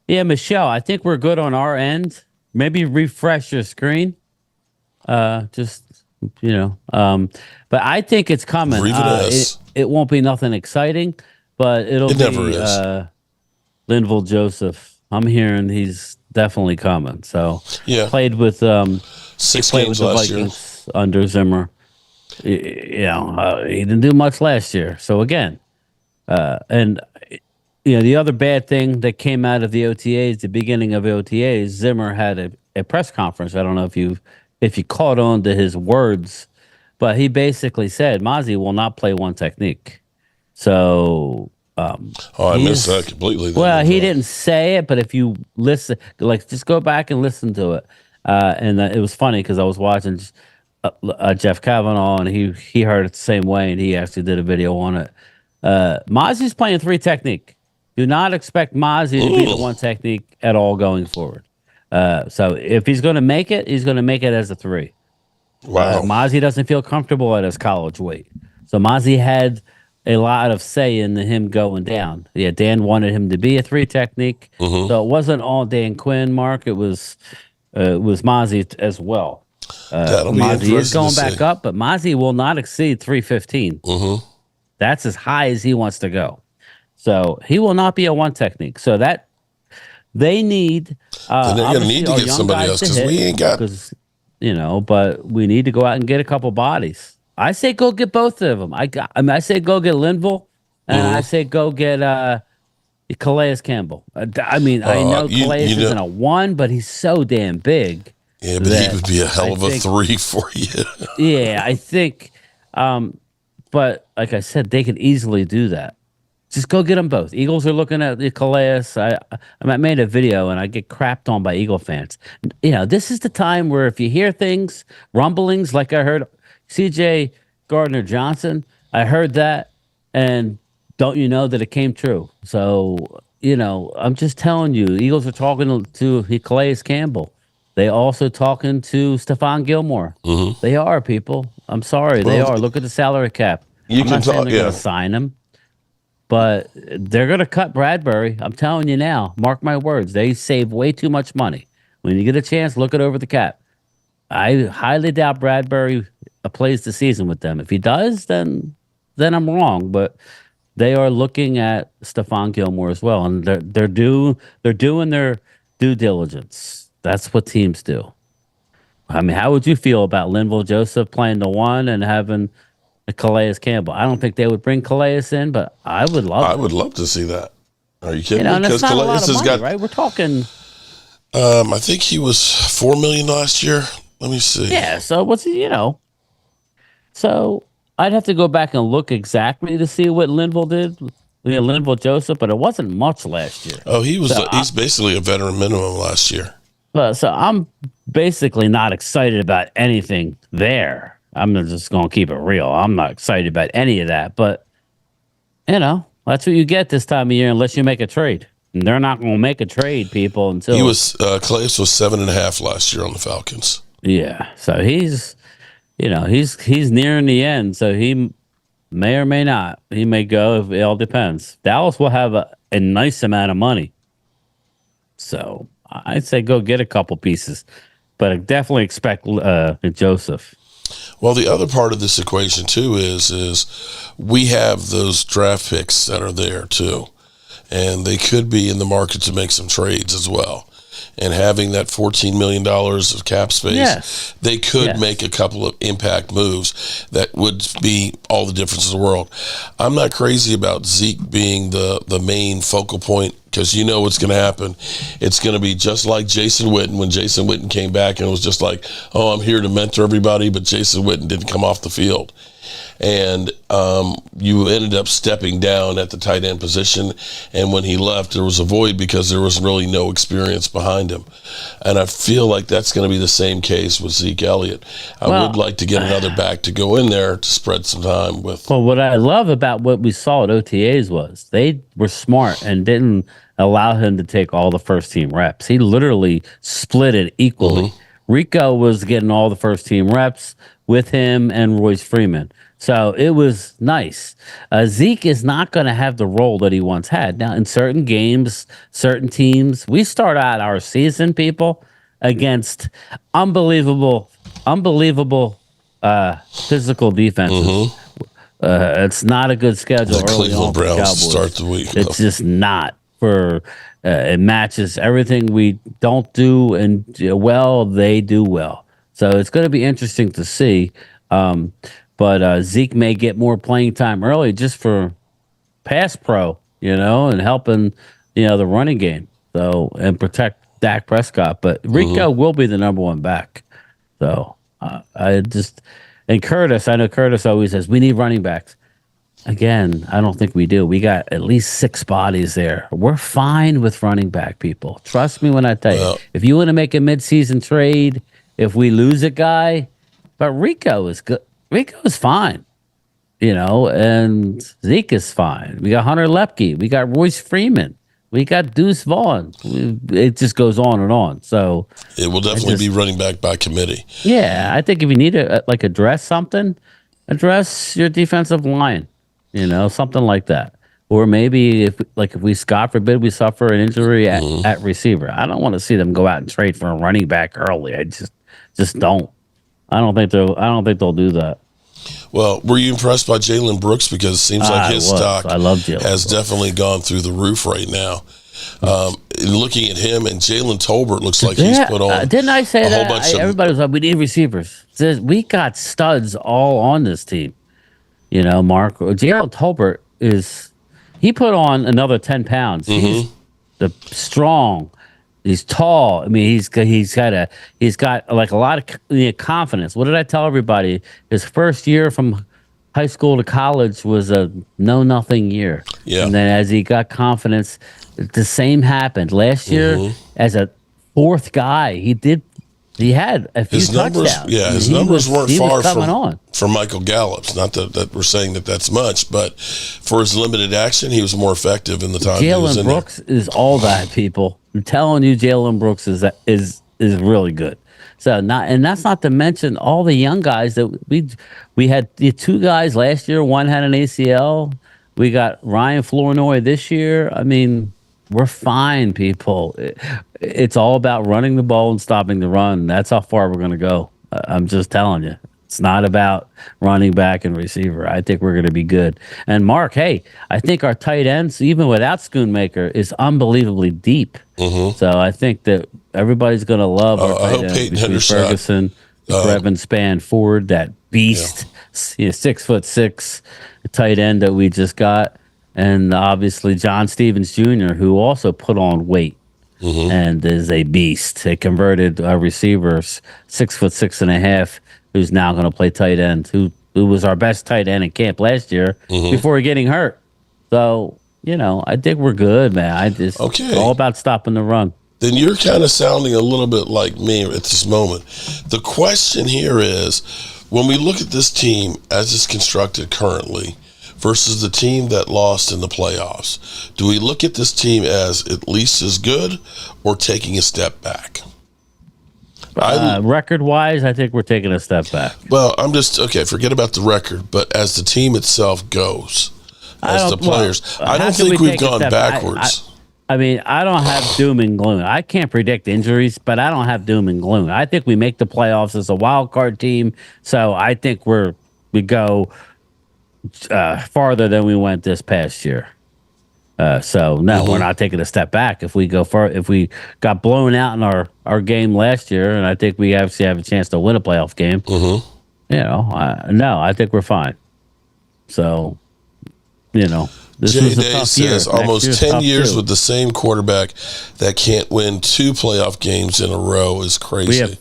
Yeah, Michelle, I think we're good on our end. Maybe refresh your screen. But I think it's coming. It won't be nothing exciting, but it'll be never is. Linval Joseph. I'm hearing he's definitely coming. So yeah, played with 6 games last year under Zimmer. He didn't do much last year. So again, the other bad thing that came out of the OTAs, the beginning of OTAs, Zimmer had a press conference. I don't know if you caught on to his words, but he basically said Mozzie will not play one technique. So I missed that completely. Well, he didn't say it, but if you listen, just go back and listen to it. And it was funny because I was watching Jeff Kavanaugh, and he heard it the same way, and he actually did a video on it. Mozzie's playing 3 technique. Do not expect Mozzie to be the one technique at all going forward. So if he's going to make it, he's going to make it as a 3. Wow. Mozzie doesn't feel comfortable at his college weight. So Mozzie had a lot of say in him going down. Yeah, Dan wanted him to be a 3 technique. Mm-hmm. So it wasn't all Dan Quinn, Mark. It was Mozzie as well. Mozzie is going back up, but Mozzie will not exceed 315. Mm-hmm. That's as high as he wants to go. So he will not be a 1 technique. So that they need. Then they're going to need to get somebody else because we ain't got. But we need to go out and get a couple bodies. I say go get both of them. I say go get Linval, and I say go get Calais Campbell. I know Calais isn't a 1, but he's so damn big. Yeah, but he would be a hell of a 3 for you. Yeah, I think. But like I said, they could easily do that. Just go get them both. Eagles are looking at the Calais. I made a video, and I get crapped on by Eagle fans. This is the time where if you hear things, rumblings, like I heard C.J. Gardner-Johnson, I heard that, and don't you know that it came true? So, I'm just telling you, Eagles are talking to Calais Campbell. They also talking to Stephon Gilmore. Mm-hmm. They are, people. I'm sorry, they are. Look at the salary cap. I'm not saying they're going to sign him, but they're going to cut Bradbury. I'm telling you now. Mark my words. They save way too much money. When you get a chance, look it over the cap. I highly doubt Bradbury plays the season with them. If he does, then I'm wrong. But they are looking at Stephon Gilmore as well, and they're doing their due diligence. That's what teams do. I mean, how would you feel about Linval Joseph playing the 1 and having Calais Campbell? I don't think they would bring Calais in, but I would love it. I would love to see that. Are you kidding me? And it's not Calais a lot of money, got, right? We're talking. I think he was $4 million last year. Let me see. Yeah. So So I'd have to go back and look exactly to see what Linval did. Linval Joseph, but it wasn't much last year. Oh, he's basically a veteran minimum last year. So I'm basically not excited about anything there. I'm just going to keep it real. I'm not excited about any of that. But, that's what you get this time of year unless you make a trade. And they're not going to make a trade, people, until... He was... Calais was 7.5 last year on the Falcons. Yeah. So he's nearing the end. So he may or may not. He may go. It all depends. Dallas will have a nice amount of money. So... I'd say go get a couple pieces, but I definitely expect Joseph. Well, the other part of this equation too is we have those draft picks that are there too, and they could be in the market to make some trades as well. And having that $14 million of cap space, they could make a couple of impact moves that would be all the difference in the world. I'm not crazy about Zeke being the main focal point because you know what's going to happen. It's going to be just like Jason Witten when Jason Witten came back and it was just like, oh, I'm here to mentor everybody, but Jason Witten didn't come off the field. and you ended up stepping down at the tight end position. And when he left, there was a void because there was really no experience behind him. And I feel like that's going to be the same case with Zeke Elliott. I would like to get another back to go in there to spread some time with. Well, what I love about what we saw at OTAs was they were smart and didn't allow him to take all the first team reps. He literally split it equally. Rico was getting all the first team reps with him and Royce Freeman. So it was nice. Zeke is not going to have the role that he once had. Now, in certain games, certain teams, we start out our season, people, against unbelievable physical defenses. It's not a good schedule. The Cleveland Browns start the week. It's just not for. It matches everything we don't do, and well, they do well. So it's going to be interesting to see. But Zeke may get more playing time early just for pass pro, and helping, the running game. So, and protect Dak Prescott. But Rico will be the number one back. So and Curtis, I know Curtis always says, we need running backs. Again, I don't think we do. We got at least 6 bodies there. We're fine with running back, people. Trust me when I tell you. If you want to make a midseason trade, if we lose a guy, but Rico is good. Rico is fine, and Zeke is fine. We got Hunter Lepke. We got Royce Freeman. We got Deuce Vaughn. It just goes on and on. So it will definitely be running back by committee. Yeah, I think if you need to address your defensive line, something like that. Or maybe if we, God forbid, we suffer an injury at receiver. I don't want to see them go out and trade for a running back early. I just don't. I don't think they'll do that. Well, were you impressed by Jalen Brooks? Because it seems like his stock has definitely gone through the roof right now. Looking at him, and Jalen Tolbert looks like he's put on. Didn't I say a that? whole bunch of, everybody was like, we need receivers. We got studs all on this team. Mark. Jalen Tolbert he put on another 10 pounds. He's strong. He's tall. I mean, he's got like a lot of confidence. What did I tell everybody? His first year from high school to college was a know-nothing year. Yeah. And then as he got confidence, the same happened. Last year, as a fourth guy, he had a few touchdowns. Yeah, his numbers weren't far from Michael Gallup's. Not that we're saying that's much, but for his limited action, he was more effective in the time he was in there. Jalen Brooks is all that, people. I'm telling you, Jalen Brooks is really good. So that's not to mention all the young guys that we had. The 2 guys last year. One had an ACL. We got Ryan Flournoy this year. I mean, we're fine, people. It's all about running the ball and stopping the run. That's how far we're going to go. I'm just telling you. It's not about running back and receiver. I think we're going to be good. And Mark, hey, I think our tight ends, even without Schoonmaker, is unbelievably deep. So I think that everybody's going to love our tight ends. Peyton Henderson, Ferguson, Brevin Spann-Ford, that beast, 6'6" tight end that we just got, and obviously John Stevens Jr., who also put on weight. And is a beast. They converted receivers 6'6.5", who's now going to play tight end, who was our best tight end in camp last year before getting hurt. So, I think we're good, man. It's all about stopping the run. Then you're kind of sounding a little bit like me at this moment. The question here is, when we look at this team as it's constructed currently versus the team that lost in the playoffs, do we look at this team as at least as good or taking a step back? Record-wise, I think we're taking a step back. Well, forget about the record, but as the team itself goes, as the players, I don't think we've gone backwards. I mean, I don't have doom and gloom. I can't predict injuries, but I don't have doom and gloom. I think we make the playoffs as a wild card team, so I think we go farther than we went this past year. So no, we're not taking a step back. If we got blown out in our game last year, and I think we actually have a chance to win a playoff game. No, I think we're fine. So, this was a tough year. Says almost 10 years with the same quarterback that can't win 2 playoff games in a row is crazy.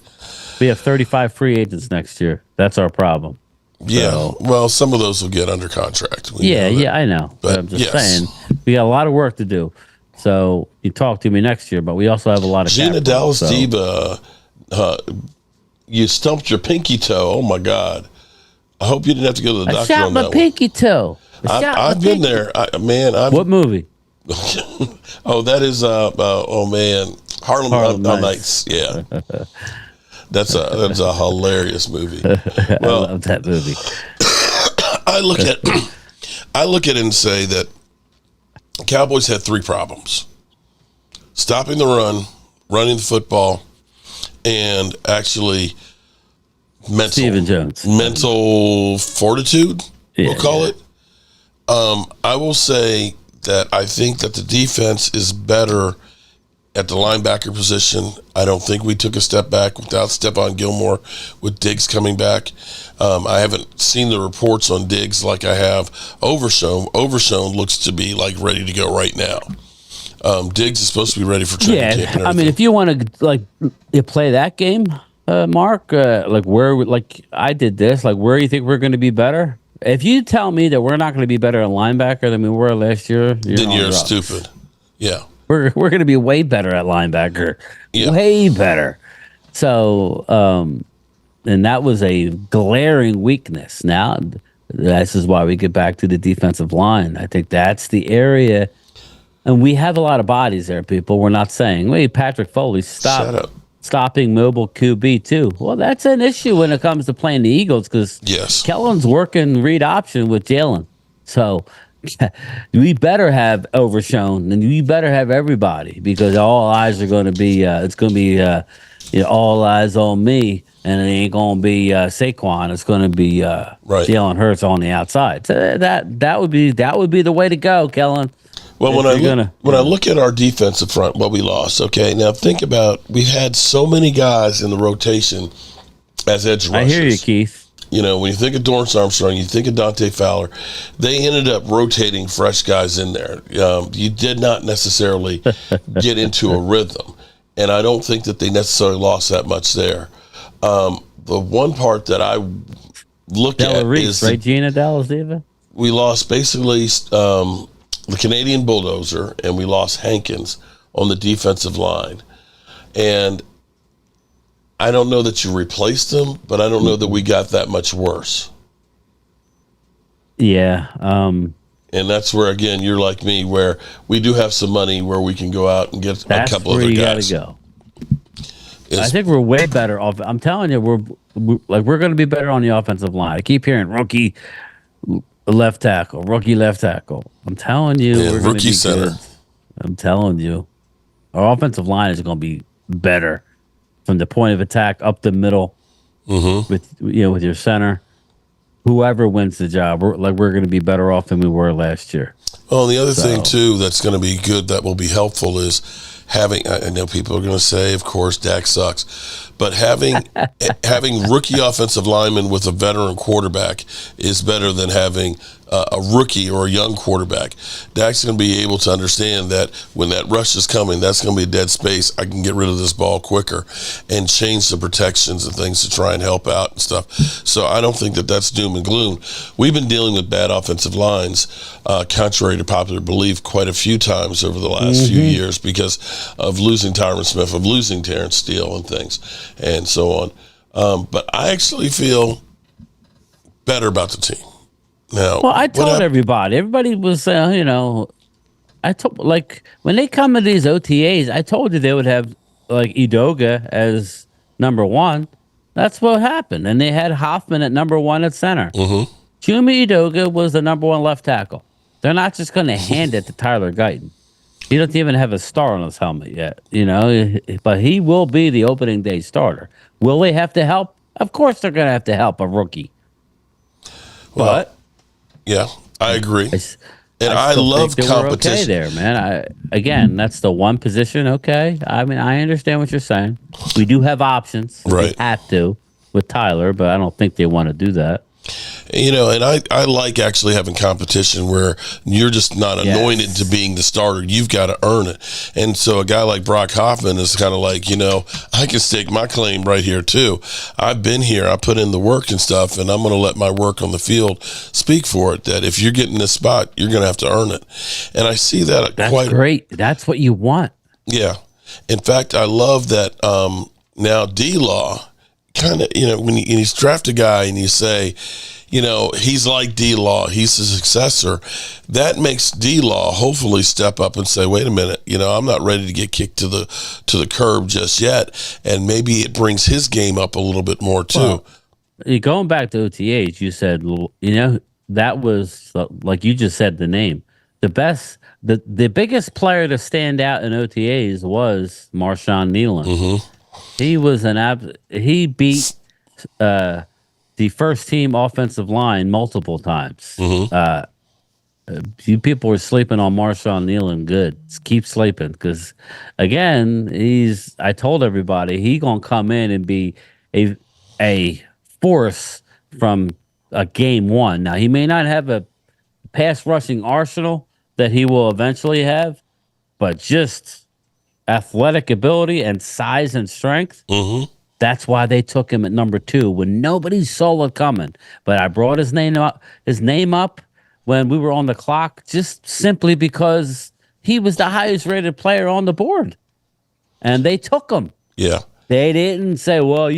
We have 35 free agents next year. That's our problem. Yeah, So, well, some of those will get under contract. I know. But I'm just saying, we got a lot of work to do. So you talk to me next year, but we also have a lot of Gina cap Dallas room, so. Diva, you stumped your pinky toe. Oh my God! I hope you didn't have to go to the I doctor shot on my that pinky toe. I've been there, What movie? Oh, that is Harlem Nights. Yeah, that's a hilarious movie. I love that movie. I look at it and say that Cowboys had three problems: stopping the run, running the football, and actually mental fortitude. We'll call it. I will say that I think that the defense is better at the linebacker position. I don't think we took a step back without Stephon Gilmore with Diggs coming back. I haven't seen the reports on Diggs like I have Overshown. Overshown looks to be like ready to go right now. Diggs is supposed to be ready for training camp and everything. I mean, if you want to you play that game, Mark, like I did this, like where you think we're going to be better? If you tell me that we're not going to be better at linebacker than we were last year, then you're stupid. Yeah. We're going to be way better at linebacker. Yeah. Way better. So, and that was a glaring weakness. Now, this is why we get back to the defensive line. I think that's the area. And we have a lot of bodies there, people. We're not saying, wait, Patrick Foley, stopping mobile QB too. Well, that's an issue when it comes to playing the Eagles because Kellen's working read option with Jalen. So we better have Overshown and we better have everybody because all eyes are going to be, it's going to be all eyes on me and it ain't going to be Saquon. It's going to be Jalen Hurts on the outside. So that would be the way to go, Kellen. Well, when I look at our defensive front, what we lost, okay, now think about we've had so many guys in the rotation as edge rushers. I hear you, Keith. You know, when you think of Dorrance Armstrong, you think of Dante Fowler, they ended up rotating fresh guys in there. You did not necessarily get into a rhythm, and I don't think that they necessarily lost that much there. The one part that I look at is right, Gina Dallas Diva? We lost basically the Canadian Bulldozer, and we lost Hankins on the defensive line. And I don't know that you replaced them, but I don't know that we got that much worse. Yeah. And that's where, again, you're like me, where we do have some money where we can go out and get a couple other guys. That's where you got to go. I think we're way better off. I'm telling you, we're going to be better on the offensive line. I keep hearing rookie left tackle. I'm telling you, we're going to be center. Good. I'm telling you, our offensive line is going to be better from the point of attack up the middle with your center. Whoever wins the job, we're going to be better off than we were last year. Well, the other thing too that's going to be good, that will be helpful, is having. I know people are going to say, of course, Dak sucks, but having rookie offensive linemen with a veteran quarterback is better than having a rookie or a young quarterback. Dak's going to be able to understand that when that rush is coming, that's going to be a dead space. I can get rid of this ball quicker and change the protections and things to try and help out and stuff. So I don't think that that's doom and gloom. We've been dealing with bad offensive lines, contrary to popular belief, quite a few times over the last few years because of losing Tyron Smith, of losing Terrence Steele and things, and so on. But I actually feel better about the team. Now, well, I told everybody. Everybody was, I told, when they come to these OTAs, I told you they would have Edoga as number one. That's what happened, and they had Hoffman at number one at center. Jimmy Edoga was the number one left tackle. They're not just going to hand it to Tyler Guyton. He doesn't even have a star on his helmet yet, but he will be the opening day starter. Will they have to help? Of course they're going to have to help a rookie. Well, yeah, I agree. I love competition. Okay there, man. Again, that's the one position. Okay. I mean, I understand what you're saying. We do have options. Right. We have to with Tyler, but I don't think they want to do that. And I like actually having competition where you're just not anointed to being the starter. You've got to earn it. And so a guy like Brock Hoffman is kind of like, I can stake my claim right here too. I've been here. I put in the work and stuff, and I'm going to let my work on the field speak for it, that if you're getting this spot, you're going to have to earn it. And I see that That's great. That's what you want. Yeah. In fact, I love that now D-Law kind of, when you draft a guy and you say, he's like D-Law, he's the successor, that makes D-Law hopefully step up and say, wait a minute, I'm not ready to get kicked to the curb just yet. And maybe it brings his game up a little bit more too. Well, going back to OTAs, you said, that was, like you just said the name. The biggest player to stand out in OTAs was Marshawn Nealon. Mm-hmm. He was he beat the first team offensive line multiple times. Mm-hmm. You people are sleeping on Marshawn Nealon. Good. Keep sleeping, because again, I told everybody he gonna come in and be a force from a game one. Now he may not have a pass rushing arsenal that he will eventually have, but just athletic ability and size and strength. Mm-hmm. That's why they took him at number 2 when nobody saw it coming. But I brought his name up when we were on the clock, just simply because he was the highest rated player on the board, and they took him. Yeah, they didn't say, well,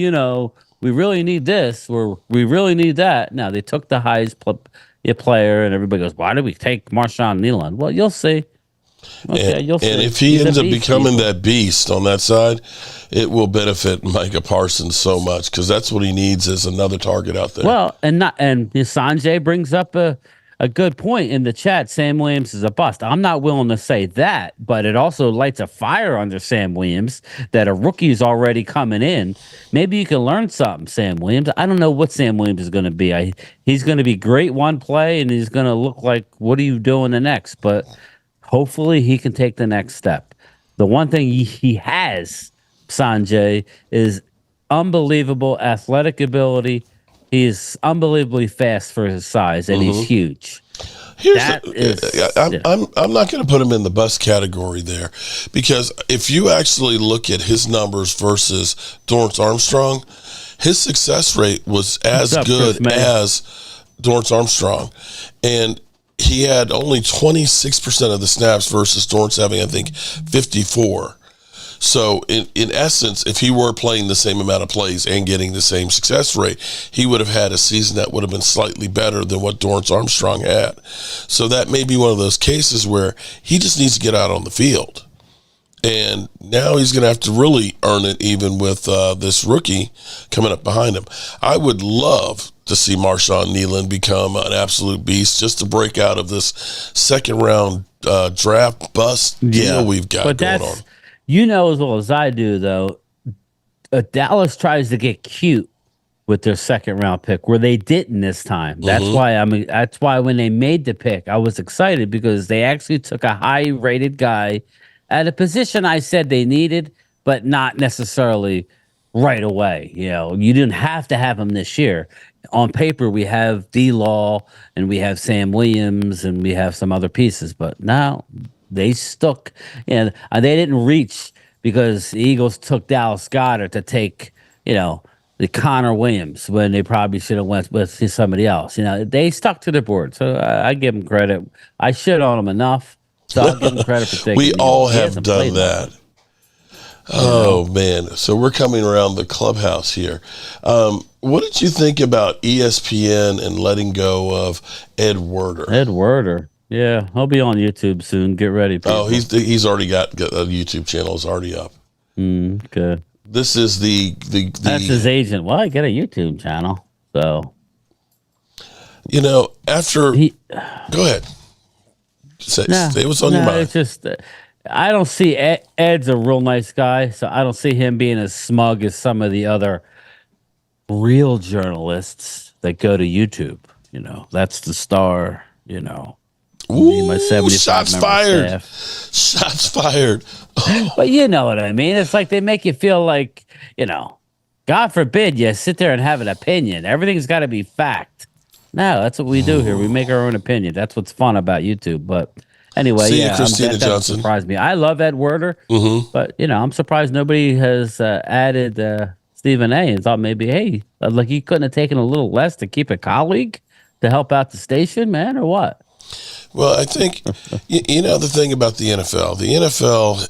we really need this or we really need that. No, they took the highest player, and everybody goes, why did we take Marshawn Nealon? Well, you'll see. Okay, you'll see. And if he ends up becoming that beast on that side, it will benefit Micah Parsons so much, because that's what he needs, is another target out there. Well, and Sanjay brings up a good point in the chat. Sam Williams is a bust. I'm not willing to say that, but it also lights a fire under Sam Williams that a rookie's already coming in. Maybe you can learn something, Sam Williams. I don't know what Sam Williams is going to be. He's going to be great one play, and he's going to look like, what are you doing the next? But hopefully he can take the next step. The one thing he has, Sanjay, is unbelievable athletic ability. He is unbelievably fast for his size, and he's huge. I'm not going to put him in the bust category there, because if you actually look at his numbers versus Dorrance Armstrong, his success rate was as good as Dorrance Armstrong. And he had only 26% of the snaps versus Dorrance having, I think, 54. So in essence, if he were playing the same amount of plays and getting the same success rate, he would have had a season that would have been slightly better than what Dorrance Armstrong had. So that may be one of those cases where he just needs to get out on the field. And now he's going to have to really earn it, even with this rookie coming up behind him. I would love to see Marshawn Nealon become an absolute beast, just to break out of this second-round draft bust deal we've got going on. You know as well as I do, though, Dallas tries to get cute with their second-round pick, where they didn't this time. That's why when they made the pick, I was excited, because they actually took a high-rated guy at a position I said they needed, but not necessarily right away. You didn't have to have him this year. On paper, we have D-Law, and we have Sam Williams, and we have some other pieces, but now they stuck. They didn't reach, because the Eagles took Dallas Goedert to take, the Connor Williams, when they probably should have went with somebody else. They stuck to the board, so I give them credit. I shit on them enough, so I'll give them credit for taking. We all have done that. Oh, man. So we're coming around the clubhouse here. What did you think about ESPN and letting go of Ed Werder? Ed Werder. Yeah, he'll be on YouTube soon. Get ready, people. Oh, he's already got a YouTube channel. It's already up. Okay. This is the That's his agent. Well, I get a YouTube channel, so. After. Go ahead. Say what's on your mind. It's just, I don't see Ed's a real nice guy, so I don't see him being as smug as some of the other real journalists that go to YouTube. That's the star. Ooh, shots fired. Shots fired. But you know what I mean? It's like they make you feel like, God forbid you sit there and have an opinion. Everything's got to be fact. No, that's what we do here. We make our own opinion. That's what's fun about YouTube. But anyway, See you, yeah, Christina that doesn't Johnson. surprise me. I love Ed Werder, but I'm surprised nobody has added Stephen A. and thought maybe, hey, like he couldn't have taken a little less to keep a colleague to help out the station, man, or what? Well, I think, the thing about the NFL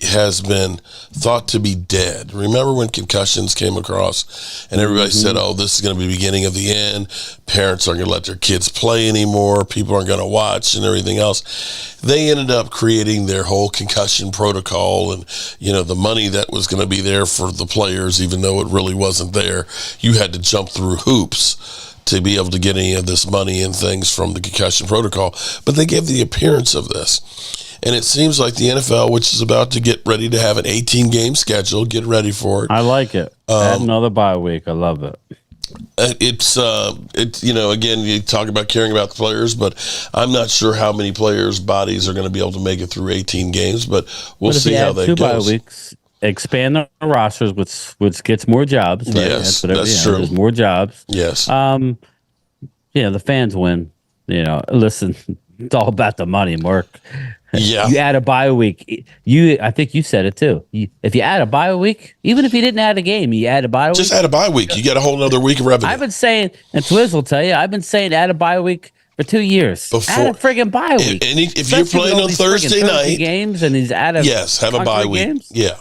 has been thought to be dead. Remember when concussions came across and everybody said, oh, this is going to be the beginning of the end. Parents aren't going to let their kids play anymore. People aren't going to watch and everything else. They ended up creating their whole concussion protocol and, the money that was going to be there for the players, even though it really wasn't there. You had to jump through hoops to be able to get any of this money and things from the concussion protocol. But they gave the appearance of this. And it seems like the NFL, which is about to get ready to have an 18-game schedule, get ready for it. I like it. Add another bye week. I love it. It's again, you talk about caring about the players, but I'm not sure how many players' bodies are going to be able to make it through 18 games, but we'll see how that goes. 2 bye weeks, expand the rosters, which gets more jobs. Right? Yes, that's true. There's more jobs. Yes. The fans win. Listen, it's all about the money, Mark. Yeah. You add a bye week. I think you said it too. If you add a bye week, even if you didn't add a game, you add a bye week. Just add a bye week. You get a whole other week of revenue. I've been saying, and Twiz will tell you, I've been saying add a bye week for 2 years. Add a friggin' bye week. And if you're playing on Thursday night games, and he's out of have a bye week. Games? Yeah.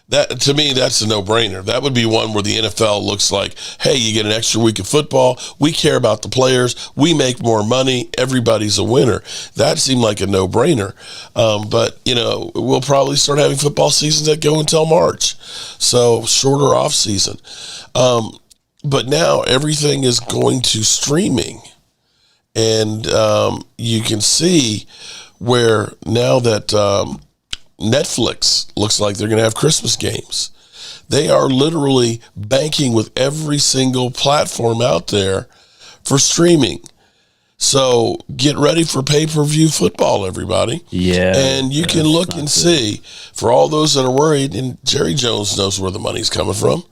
That, to me, that's a no-brainer. That would be one where the NFL looks like, hey, you get an extra week of football. We care about the players. We make more money. Everybody's a winner. That seemed like a no-brainer. But, we'll probably start having football seasons that go until March. So, shorter off season. But now everything is going to streaming. And you can see where now that Netflix looks like they're going to have Christmas games. They are literally banking with every single platform out there for streaming. So get ready for pay-per-view football, everybody. Yeah. And you can look and see, for all those that are worried, and Jerry Jones knows where the money's coming from,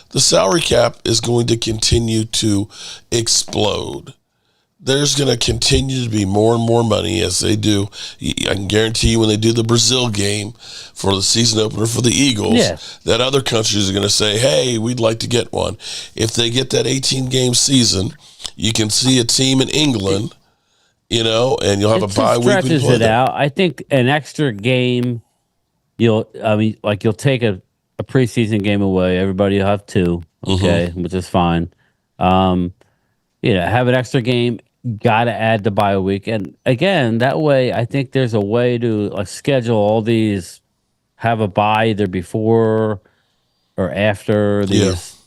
the salary cap is going to continue to explode. There's going to continue to be more and more money as they do. I can guarantee you when they do the Brazil game for the season opener for the Eagles, that other countries are going to say, hey, we'd like to get one. If they get that 18-game season, you can see a team in England, and you'll have a bye week. It stretches it out. I think an extra game, you'll take a preseason game away. Everybody will have 2, okay, which is fine. Have an extra game. Got to add the bye week, and again, that way, I think there's a way to schedule all these. Have a bye either before or after these,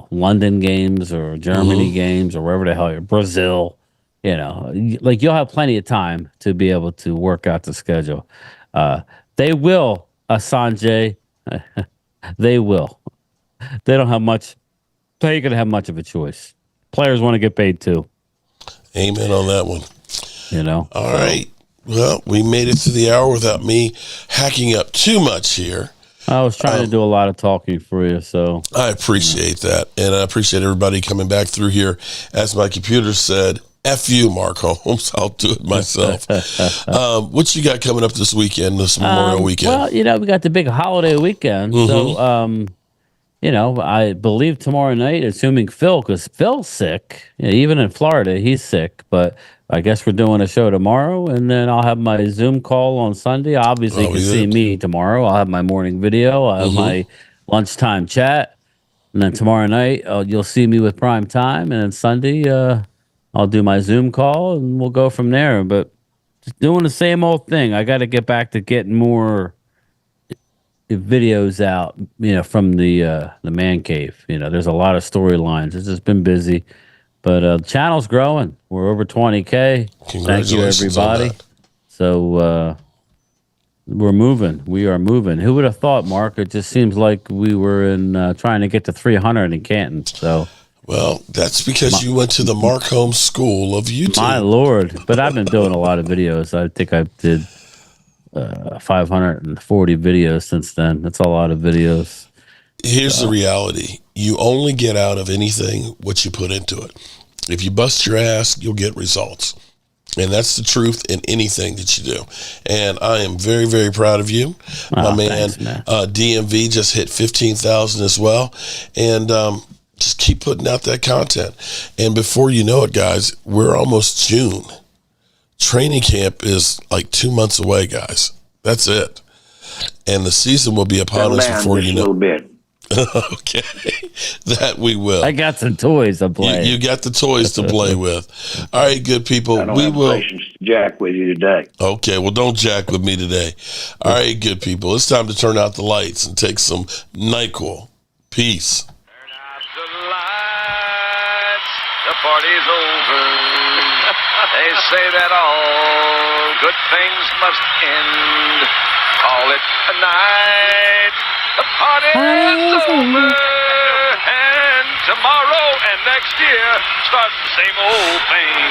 London games or Germany games or wherever the hell Brazil. You'll have plenty of time to be able to work out the schedule. They will, Sanjay. They will. They don't have much. They ain't gonna have much of a choice. Players want to get paid too. Amen on that one. All right. Well, we made it to the hour without me hacking up too much here. I was trying to do a lot of talking for you, so. I appreciate that. And I appreciate everybody coming back through here. As my computer said, F you, Mark Holmes. I'll do it myself. What you got coming up this weekend, this Memorial weekend? Well, we got the big holiday weekend. So, I believe tomorrow night, assuming because Phil's sick, even in Florida, he's sick, but I guess we're doing a show tomorrow, and then I'll have my Zoom call on Sunday. Obviously, you can see me tomorrow. I'll have my morning video. I'll have my lunchtime chat, and then tomorrow night, you'll see me with Prime Time, and then Sunday, I'll do my Zoom call, and we'll go from there. But just doing the same old thing. I got to get back to getting more videos out, from the man cave. There's a lot of storylines. It's just been busy, but the channel's growing. We're over 20K. Thank you, everybody. So we're moving. We are moving. Who would have thought, Mark? It just seems like we were trying to get to 300 in Canton. So. Well, that's because you went to the Mark Holmes School of YouTube. My Lord. But I've been doing a lot of videos. I think I did 540 videos since then. That's a lot of videos. Here's the reality. You only get out of anything what you put into it. If you bust your ass, you'll get results. And that's the truth in anything that you do. And I am very, very proud of you. My man, thanks, man. DMV just hit 15,000 as well. And just keep putting out that content. And before you know it, guys, we're almost June. Training camp is like 2 months away, guys. That's it. And the season will be upon us before you know. A little bit. Okay, that we will. I got some toys to play. You got the toys to play with. All right, good people. I don't We have will. patience to jack with you today. Okay, well, don't jack with me today. All right, good people. It's time to turn out the lights and take some NyQuil. Peace. Turn out the lights. The party's over. They say that all good things must end. Call it a night. The party's over. And tomorrow and next year starts the same old thing.